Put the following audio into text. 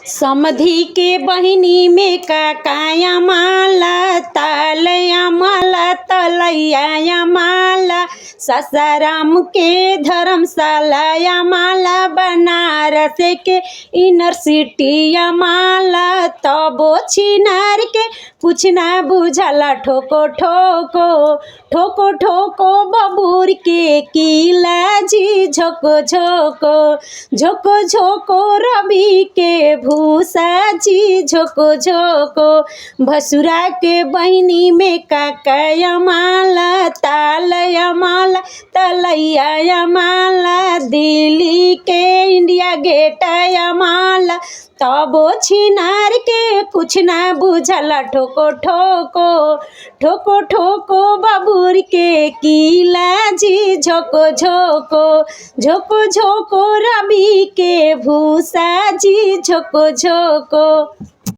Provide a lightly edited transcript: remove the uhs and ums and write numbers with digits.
समधी के बहिनी में काकाया माला तालया माला तलैया माला सासाराम के धर्मशाला माला बनारस के यूनिवर्सिटी माला तबो छिनार के कुछ ना बुझला ठोको ठोको ठोको ठोको बबूर के किला जी झोको झोको झोको झोको रवि के भूसा जी झोको झोको भसुरा के बहिनी में काकाया माला तालया माला तलैया माला दिल्ली के इंडिया गेटया माला तबो छिनार के कुछ ना बुझला ठोको ठोको ठोको ठोको बबूर के किला जी झोको झोको झोको झोको रवि के भूसा जी झोको झोको।